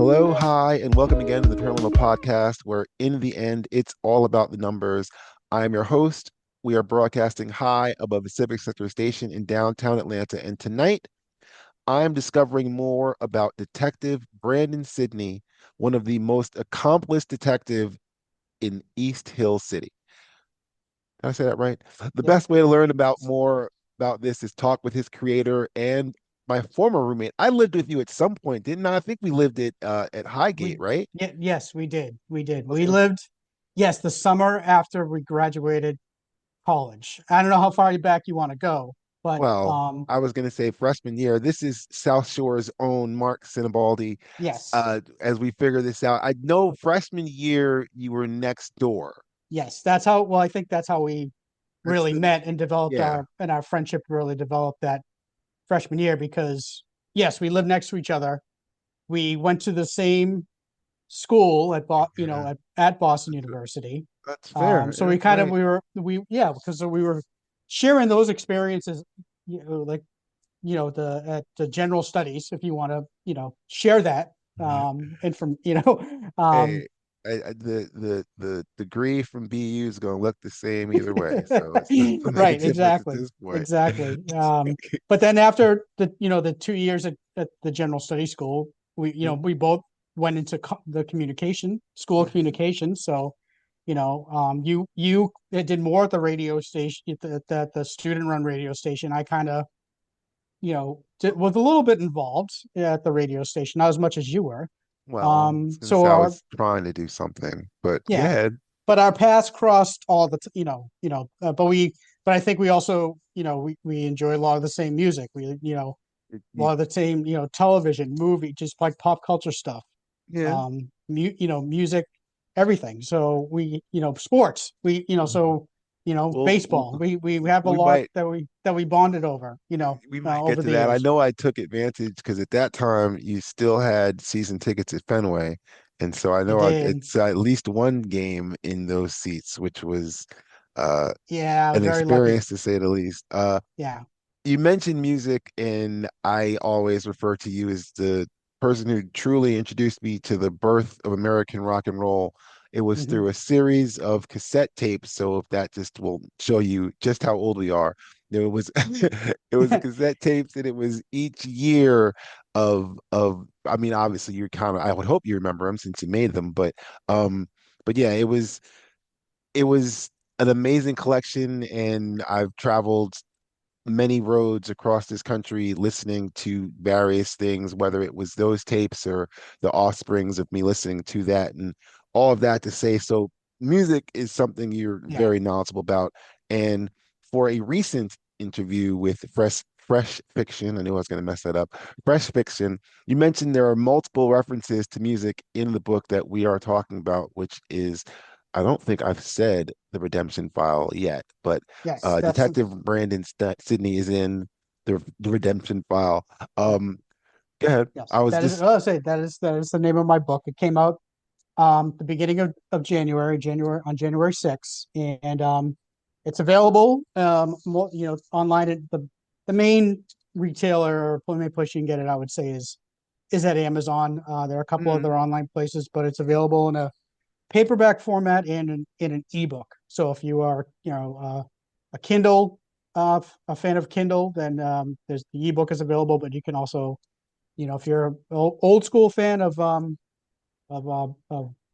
Hello, hi, and welcome again to the Paranormal Podcast, where in the end, it's all about the numbers. I am your host. We are broadcasting high above the Civic Center Station in downtown Atlanta, and tonight I am discovering more about Detective Brandon Sidney, one of the most accomplished detective in East Hill City. Did I say that right? The Yep. best way to learn about more about this is talk with his creator and my former roommate. I lived with you at some point, didn't I? I think we lived at Highgate, We right? yes, we did. We did. I was We gonna lived, yes, the summer after we graduated college. I don't know how far back you want to go, but Well, I was going to say freshman year. This is South Shore's own Marc Sinibaldi. yes. As we figure this out, I know freshman year you were next door. Yes, that's how well I think that's how we That's really the met and developed yeah. our friendship really developed that freshman year because yes, we lived next to each other. We went to the same school Yeah, at Boston University. that's fair. So we That's kind of right. we were we yeah because we were sharing those experiences, like the at the general studies, if you want to share that and from um Hey, the degree from BU is going to look the same either way, so it's not going to make a right, difference at exactly, this point. exactly. But then after the 2 years at the general study school, we both went into the communication school of Mhm. communication. So you did more at the radio station, at the student run radio station. I kind of was a little bit involved at the radio station, not as much as you were. Well, I was going to So say I our was trying to do something, but go Yeah, ahead. but our paths crossed all but I think we also, we enjoy a lot of the same music. A You, lot of the same, television, movie, just like pop culture stuff, yeah. music, everything. So sports, Well, baseball. We have a we lot might that we bonded over, we might get over to the that. I years. know I took advantage because at that time you still had season tickets at Fenway, and so I I know did. it's at least one game in those seats, which was uh, Yeah, I was an very lucky. experience to say the least. Yeah. You mentioned music, and I always refer to you as the person who truly introduced me to the birth of American rock and roll. It was Hmm. through a series of cassette tapes. So if that just will show you just how old we are, there was it was a cassette tapes, and it was each year of I mean, obviously you're kind of I would hope you remember them since you made them, but yeah, it was an amazing collection, and I've traveled many roads across this country listening to various things, whether it was those tapes or the offsprings of me listening to that, and all of that to say, so music is something you're Yeah. very knowledgeable about. And for a recent interview with Fresh Fiction, I knew I was going to mess that up. Fresh Fiction, you mentioned there are multiple references to music in the book that we are talking about, which is, I don't think I've said the Redemption File yet, but Yes, Detective Brandon Sidney is in the Redemption File. yeah. Um, Go ahead. Yes, I was that is. just I'll say that is the name of my book. It came out the beginning of January on January 6th, and it's available online at the main retailer or main place you can get it. I would say is at Amazon. There are a couple mm, other online places, but it's available in a paperback format and in an ebook. So if you are a Kindle a fan of Kindle, then there's the ebook is available, but you can also if you're an old school fan of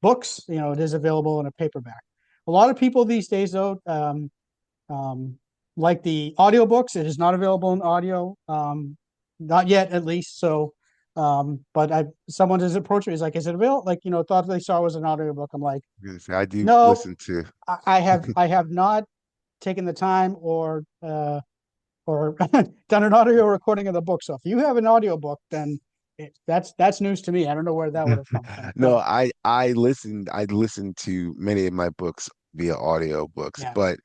books, it is available in a paperback. A lot of people these days, though, um, like the audiobooks. It is not available in audio, not yet, at least. So, but someone has approached me. Is like, is it available? Like, thought they saw it was an audiobook. I'm like, I was gonna say, I do no, listen to. I have not taken the time or done an audio recording of the book. So if you have an audio book, then that's news to me. I don't know where that would have come from, No, but I listened to many of my books via audio books, yeah, but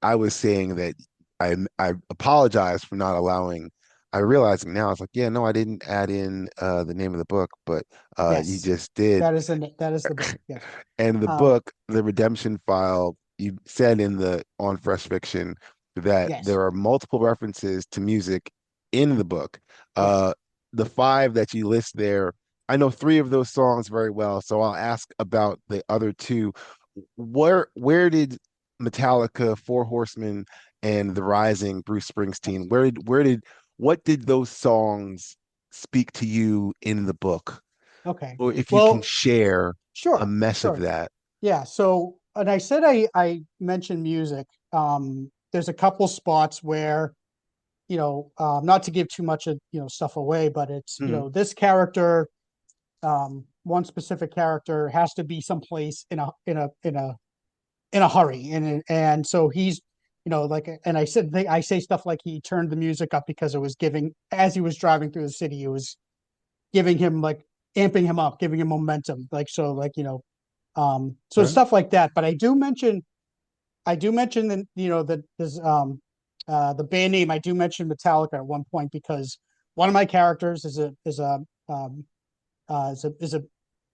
I was saying that I apologize for not allowing. I realizing now, I was like, yeah, no, I didn't add in the name of the book, but you yes, just did. that is the book. Yes. And the Um, book, The Redemption File, you said in the on Fresh Fiction that yes, there are multiple references to music in the book. yes, Uh, the five that you list there I know three of those songs very well, so I'll ask about the other two. Where did Metallica, Four Horsemen, and The Rising, Bruce Springsteen, what did those songs speak to you in the book? Okay. Or if you can Well, share a sure, mesh of sure. that. Yeah. So, and I said I mentioned music. There's a couple spots where, not to give too much of, stuff away, but it's, Hmm. this character, one specific character has to be someplace in a hurry, and so he's, like, and I say stuff like he turned the music up because it was giving, as he was driving through the city, it was giving him, like, amping him up, giving him momentum, like, so, like, so Okay. stuff like that. But I do mention that, that there's, the band name. I do mention Metallica at one point because one of my characters um is a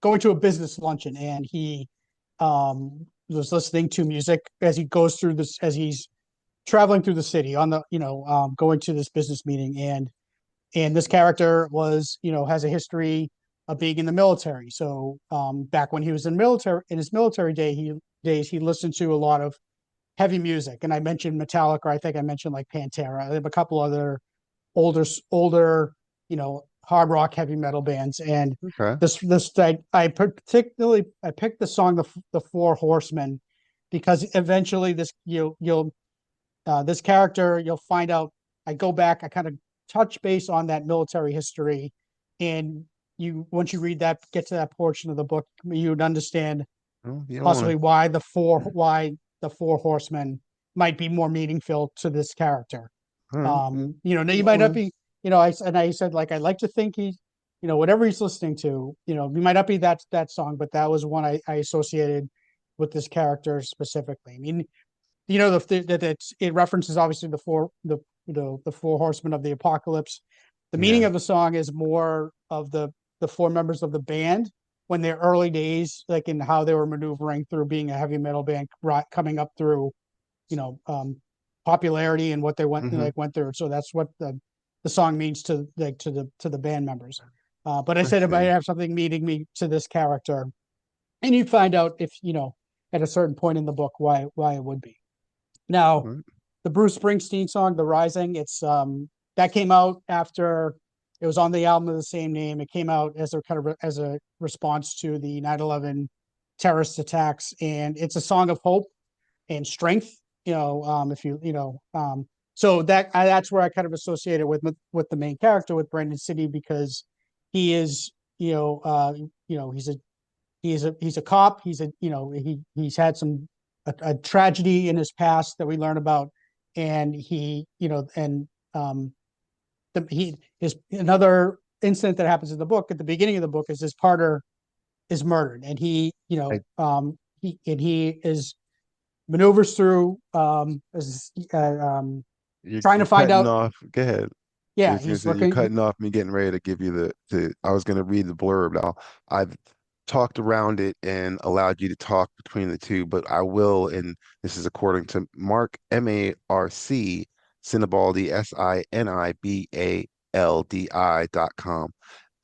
going to a business luncheon, and he was listening to music as he goes through this, as he's traveling through the city on the, going to this business meeting. And this character was, has a history of being in the military. So, back when he was in his military days, he listened to a lot of heavy music. And I mentioned Metallica. I think I mentioned like Pantera. I have a couple other older, hard rock, heavy metal bands. And Okay. I picked the song the Four Horsemen because eventually this character, you'll find out. I go back, I kind of touch base on that military history, and once you read that, get to that portion of the book, you would understand Well, you don't possibly want why the four horsemen might be more meaningful to this character. to. You You might don't not want be, I said, like, I like to think he, whatever he's listening to, he might not be that song, but that was one I associated with this character specifically. I mean, that it references obviously the four horsemen of the apocalypse. The meaning Yeah. of the song is more of the four members of the band when their early days, like in how they were maneuvering through being a heavy metal band, coming up through, you know um popularity, and what they Hmm. went through. So that's what the song means to, like, to the band members. But I I said it might see. have something meaning me to this character, and you find out, if at a certain point in the book, why it would be. Now, All the Bruce Springsteen song, "The Rising," it's that came out after, it was on the album of the same name. It came out as a kind of as a response to the 9/11 terrorist attacks, and it's a song of hope and strength. If so that's where I kind of associate it with the main character, with Brandon City, because he is, he's a cop. He's had a tragedy in his past that we learn about, and he his another incident that happens in the book, at the beginning of the book, is his partner is murdered, and right. he is maneuvers through, trying to You're find cutting out. off. Go ahead. I Yeah, was gonna he's say you're looking. cutting off me getting ready to give you I was gonna read the blurb. I've talked around it and allowed you to talk between the two, but I will, and this is according to Mark Marc Sinibaldi Sinibaldi.com.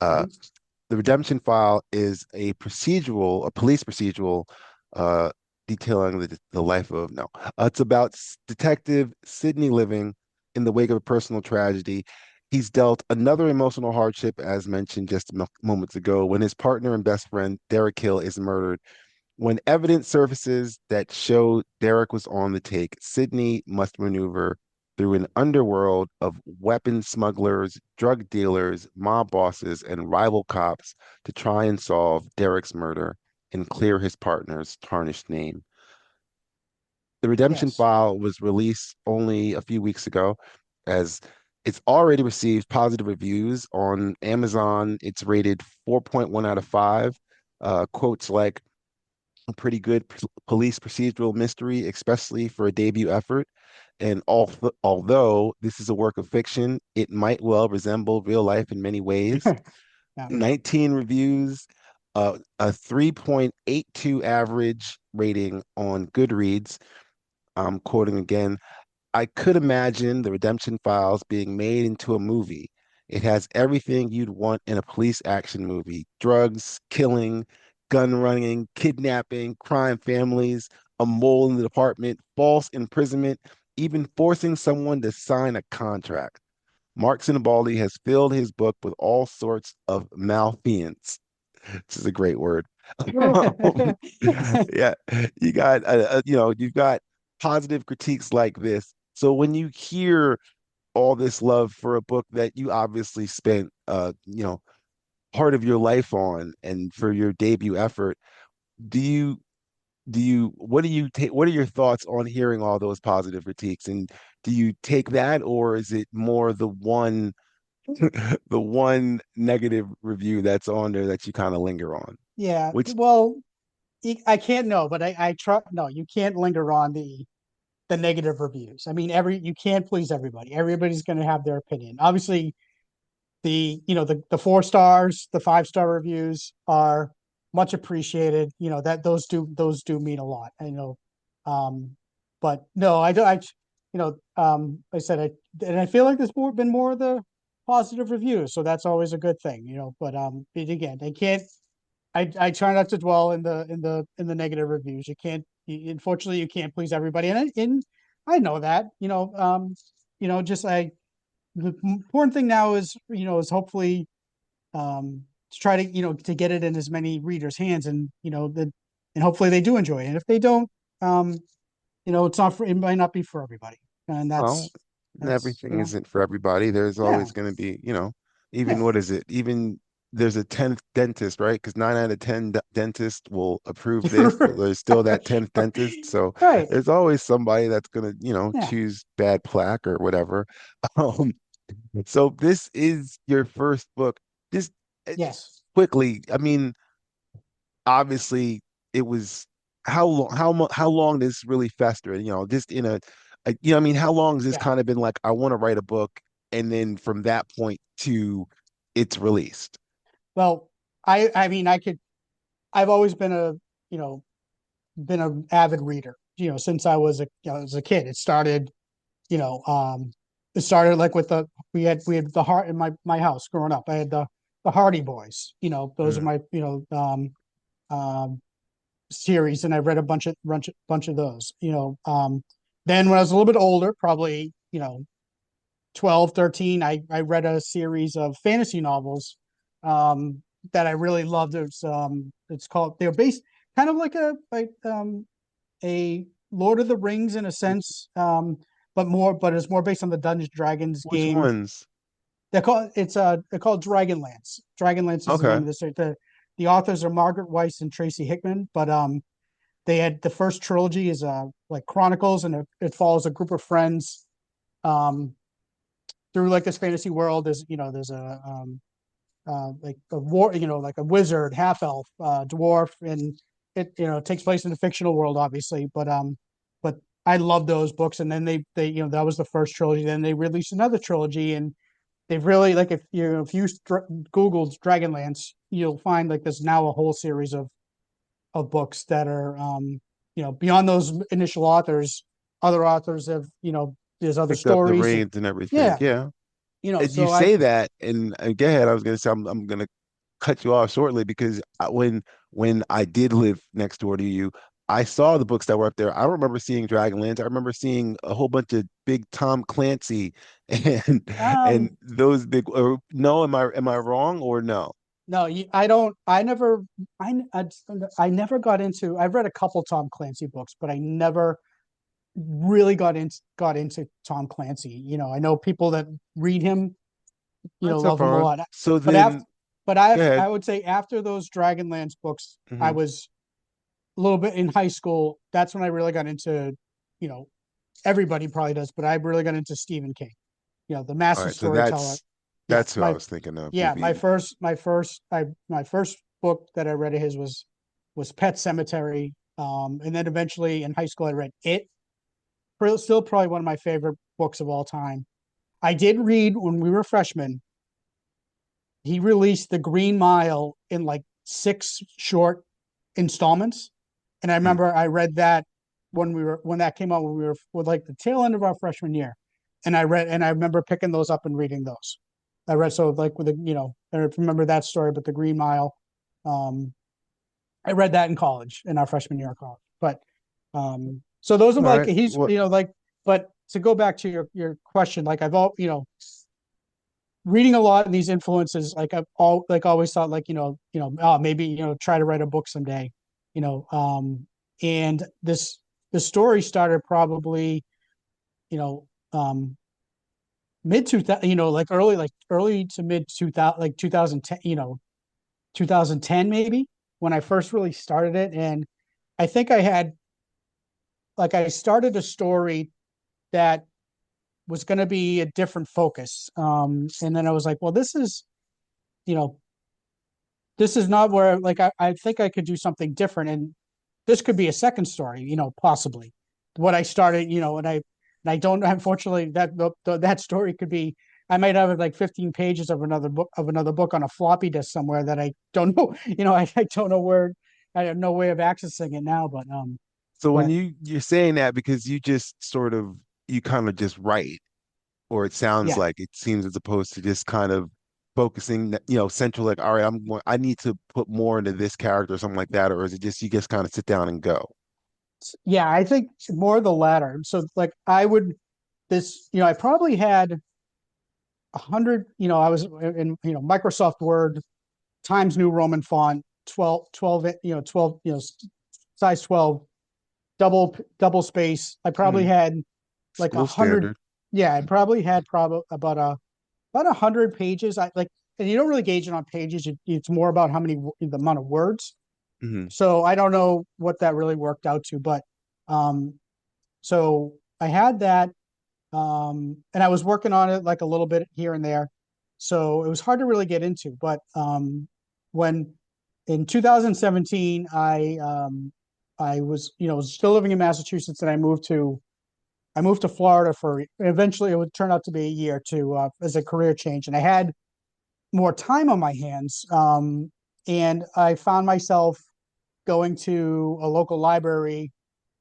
Uh, Mhm. the Redemption File is a police procedural, uh, detailing the life of, no, it's about Detective Sidney Living in the wake of a personal tragedy. He's dealt another emotional hardship, as mentioned just moments ago, when his partner and best friend, Derek Hill, is murdered. When evidence surfaces that show Derek was on the take, Sydney must maneuver through an underworld of weapon smugglers, drug dealers, mob bosses, and rival cops to try and solve Derek's murder and clear his partner's tarnished name. The Redemption Yes. File was released only a few weeks ago, as it's already received positive reviews on Amazon. It's rated 4.1 out of 5. Quotes like, a pretty good police procedural mystery, especially for a debut effort. And although this is a work of fiction, it might well resemble real life in many ways. Yeah. 19 reviews, a 3.82 average rating on Goodreads. I'm quoting again. I could imagine the Redemption Files being made into a movie. It has everything you'd want in a police action movie: drugs, killing, gun running, kidnapping, crime families, a mole in the department, false imprisonment, even forcing someone to sign a contract. Mark Sinibaldi has filled his book with all sorts of malfeasance. This is a great word. Yeah, you've got positive critiques like this. So when you hear all this love for a book that you obviously spent, part of your life on, and for your debut effort, do you what do you take? What are your thoughts on hearing all those positive critiques? And do you take that, or is it more the one negative review that's on there that you kind of linger on? Yeah, Which, well, I can't know, but I try. No, you can't linger on the negative reviews. I mean, you can't please everybody. Everybody's going to have their opinion. Obviously, the 4 stars, the 5-star reviews are much appreciated. That those do mean a lot. I know, but no, I don't. I said and I feel like there's been more of the positive reviews, so that's always a good thing. But again, they can't. I try not to dwell in the negative reviews. Unfortunately, you can't please everybody, and I know that. Just the important thing now is hopefully to try to get it in as many readers' hands, and hopefully they do enjoy it. And if they don't, um, it might not be for everybody, and well, that's everything isn't for everybody. There's yeah. always going to be, Yeah. even what is it? Even there's a 10th dentist, right? Because 9 out of 10 dentists will approve this, but there's still that 10th dentist. So Right. there's always somebody that's going to, Yeah. choose bad plaque or whatever. Um, so this is your first book. Just Yes. quickly, I mean, obviously it was how long this really festered, just I mean, how long has this Yeah. kind of been like, I want to write a book, and then from that point to it's released? Well, I mean, I've always you know been an avid reader. Since I was a kid. You know, um, it started like with we had the heart in my house growing up. I had the Hardy Boys. Those are Mm. my um, series, and I read a bunch of those. Then when I was a little bit older, probably 12, 13, I read a series of fantasy novels that I really loved. It's called they're based kind of like a Lord of the Rings in a sense, but it's more based on the Dungeons and Dragons Which game. ones? They're called Dragonlance. Dragonlance is the name Okay. of the series. The authors are Margaret Weiss and Tracy Hickman, but they had the first trilogy is like Chronicles, and it follows a group of friends um through like this fantasy world. There's a like a war, like a wizard, half elf, dwarf, and it takes place in a fictional world, obviously. But I love those books. And then they that was the first trilogy. Then they released another trilogy, and they've really like if you Googled Dragonlance, you'll find like there's now a whole series of books that are beyond those initial authors. Other authors have there's other Picked up the stories. reins and everything. Yeah, Yeah. And you so I say that, and go ahead. I was going to say, I'm going to cut you off shortly, because when I did live next door to you, I saw the books that were up there. I don't remember seeing Dragonlance. I remember seeing a whole bunch of big Tom Clancy and um those big. Or, no, am I wrong or no? No, I don't. I never got into. I've read a couple Tom Clancy books, but I never really got into Tom Clancy. I know people that read him, That's so love him a far. lot. So But after, then, but go I ahead. would say after those Dragonlance books, I Hmm. was a little bit in high school. That's when I really got into, you know, everybody probably does, but I really got into Stephen King. The All master right. So storyteller. that's Yeah, who I was thinking of. yeah, Would my be first my first I my first book that I read of his was Pet Cemetery. And then eventually in high school I read It. Still probably one of my favorite books of all time. I did read when we were freshmen. He released The Green Mile in like 6 short installments, and I mm, remember I read that when that came out when we were with like the tail end of our freshman year, and I remember picking those up and reading those. I read so like with the I don't remember that story, but the Green Mile. Um, I read that in college in our freshman year of college. But so those are All like right. he's What like. But to go back to your question, like I've all reading a lot of these influences, like I've all like always thought like oh, maybe try to write a book someday, you know. And the story started probably you know mid 2000, like early to mid 2000, like 2010, 2010 maybe, when I first really started it. And I think I started a story that was going to be a different focus. And then I was like, well, you know, this is not where like I think I could do something different. And this could be a second story, possibly. What I started, and I don't, unfortunately, that story could be, I might have like 15 pages of another book on a floppy disk somewhere that I don't know, I don't know where. I have no way of accessing it now, so when but you're saying that because you just sort of you kind of just write, or it sounds yeah. like it seems as opposed to just kind of focusing, central, like, all right, I need to put more into this character or something like that, or is it just you just kind of sit down and go? Yeah, I think more the latter. So like I would this, I probably had 100, I was in, Microsoft Word, Times New Roman font, 12, 12, size 12, double space. I probably Mhm. had like a School hundred. standard. Yeah, I probably had probably about 100 pages. I like, and you don't really gauge it on pages. It's more about the amount of words. Hmm. So I don't know what that really worked out to, but um, so I had that, and I was working on it like a little bit here and there. So it was hard to really get into. But when in 2017, I was still living in Massachusetts, and I moved to Florida for eventually it would turn out to be a year to as a career change, and I had more time on my hands, and I found myself going to a local library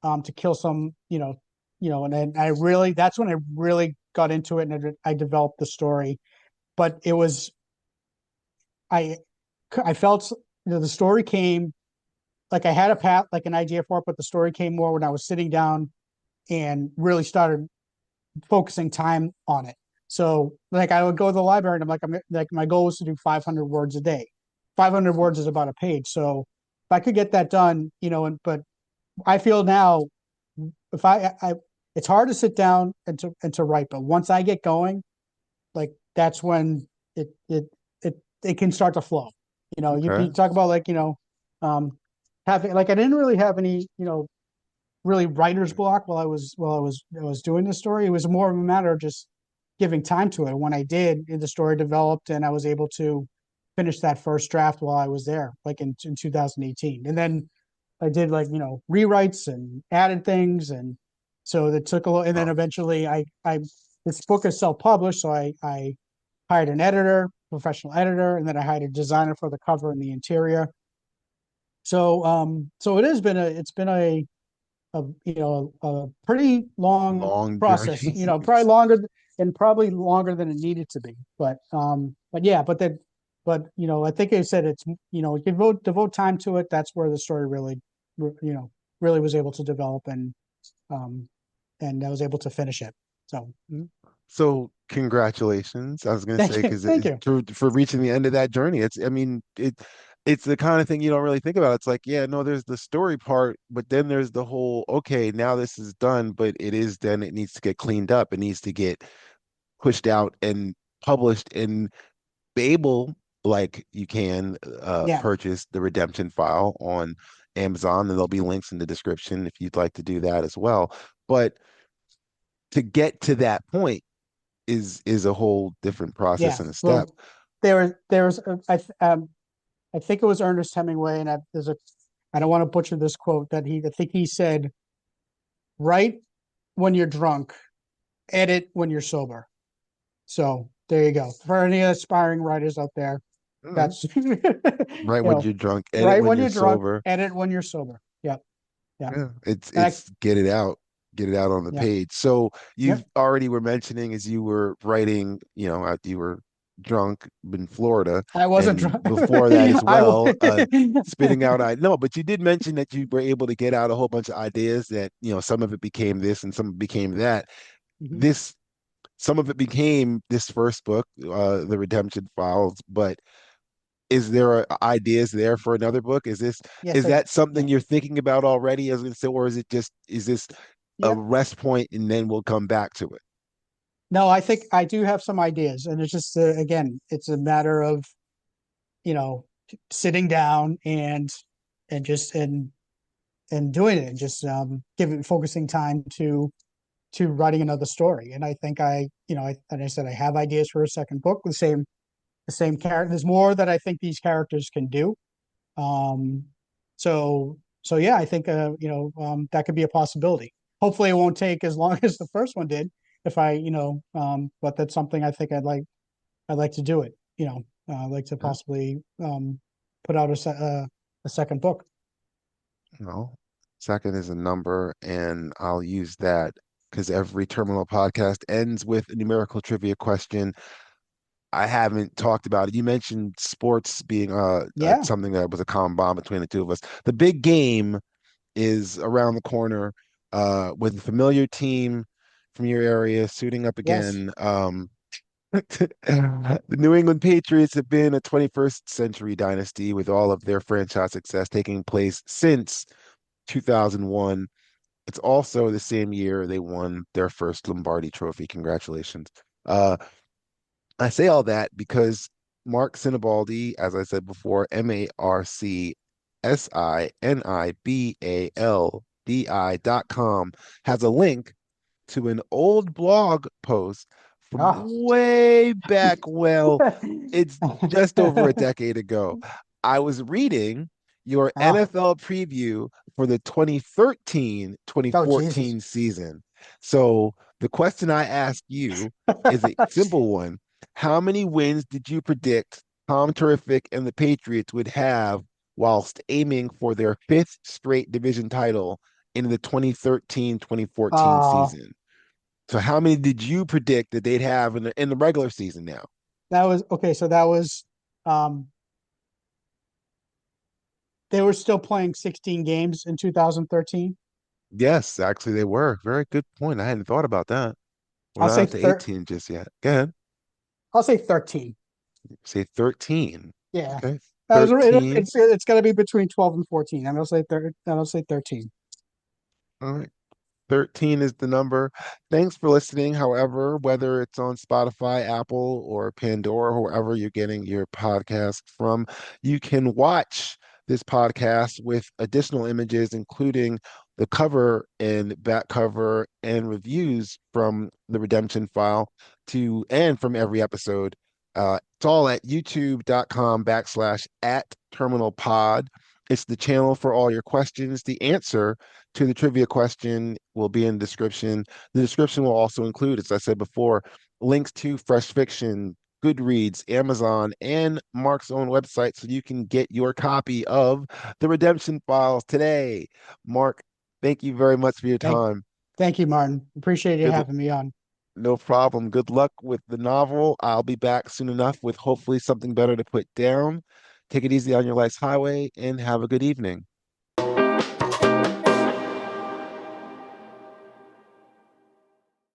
to kill some, and then I really that's when I really got into it, and I developed the story. But it was I I felt the story came like I had a path, like an idea for it, but the story came more when I was sitting down and really started focusing time on it. So like I would go to the library and I'm like my goal was to do 500 words a day. 500 words is about a page. So if I could get that done, but I feel now if I it's hard to sit down and to write, but once I get going, like that's when it can start to flow. You Okay. talk about like um, having like I didn't really have any really writer's block while I was doing the story. It was more of a matter of just giving time to it. When I did, the story developed, and I was able to finish that first draft while I was there, like in 2018. And then I did like rewrites and added things, and so that took a little. And then Oh, eventually, I this book is self published, so I hired an editor, professional editor, and then I hired a designer for the cover and the interior. So it has been a pretty long long process. journey. Probably longer than it needed to be. But yeah, I think I said it's you can devote time to it. That's where the story really was able to develop, um and I was able to finish it. So So congratulations. I was gonna thank say you, because thank you. for reaching the end of that journey. I mean, it's the kind of thing you don't really think about. It's like, yeah, no, there's the story part, but then there's the whole, okay, now this is done, but it needs to get cleaned up. It needs to get pushed out and published and be able, like you can Yeah, purchase the redemption file on Amazon, and there'll be links in the description if you'd like to do that as well. But to get to that point is a whole different process yeah. and a step. Well, I think it was Ernest Hemingway, and I don't want to butcher this quote that I think he said, "Write when you're drunk, edit when you're sober." So there you go. For any aspiring writers out there, All right. that's Write when you're drunk, edit write when when you're you're drunk, sober. edit when you're sober. Yep, yep. Yeah, And I, it's get it out on the yep, page. So you've yep, already were mentioning as you were writing, you were drunk in Florida, I wasn't and drunk. before that as I well, spitting out I no, but you did mention that you were able to get out a whole bunch of ideas that, some of it became this and some of it became that. Mhm. This Some of it became this first book, The Redemption Files, but is there ideas there for another book? Yes, Is that yeah, something you're thinking about already, as we say, or is this a yep. rest point and then we'll come back to it? No, I think I do have some ideas, and it's just again, it's a matter of you know sitting down and just and doing it, and just giving focusing time to writing another story. And I think and I said I have ideas for a second book. The same character. There's more that I think these characters can do. Um, so yeah, I think that could be a possibility. Hopefully, it won't take as long as the first one did. If I, but that's something I think I'd like to do it. I'd like to Yeah. possibly put out a second book. No. Second is a number, and I'll use that because every terminal podcast ends with a numerical trivia question. I haven't talked about it. You mentioned sports being Yeah. something that was a common bond between the two of us. The big game is around the corner, with a familiar team from your area suiting up Yes. again. The New England Patriots have been a 21st century dynasty with all of their franchise success taking place since 2001. It's also the same year they won their first Lombardi trophy. Congratulations. Uh, I say all that because Marc Sinibaldi, as I said before, MarcSinibaldi.com, has a link to an old blog post from Oh. way back. Well, it's just over a decade ago. I was reading your Oh. NFL preview for the 2013 Oh, Jesus. 2014 season. So the question I ask you is a simple one. How many wins did you predict Tom Terrific and the Patriots would have whilst aiming for their fifth straight division title in the 2013-2014 Uh, season? So how many did you predict that they'd have in the regular season now? that was okay. So that was, um, they were still playing 16 games in 2013. Yes, actually they were. Very good point. I hadn't thought about that. We're I'll not say up to thir 18 just yet. Go ahead. I'll say 13. Say 13. Yeah. Okay. It, 13. it's got to be between 12 and 14. I'll say 13. All right. 13 is the number. Thanks for listening. However, whether it's on Spotify, Apple, or Pandora, wherever you're getting your podcast from, you can watch this podcast with additional images, including the cover and back cover and reviews from the Redemption File and from every episode. It's all at youtube.com/ at terminal pod. It's the channel for all your questions. The answer to the trivia question will be in the description. The description will also include, as I said before, links to Fresh Fiction, Goodreads, Amazon, and Mark's own website so you can get your copy of The Redemption Files today. Mark, thank you very much for your Thank, time. thank you, Martin. Appreciate you Good, having me on. no problem. Good luck with the novel. I'll be back soon enough with hopefully something better to put down. Take it easy on your life's highway and have a good evening.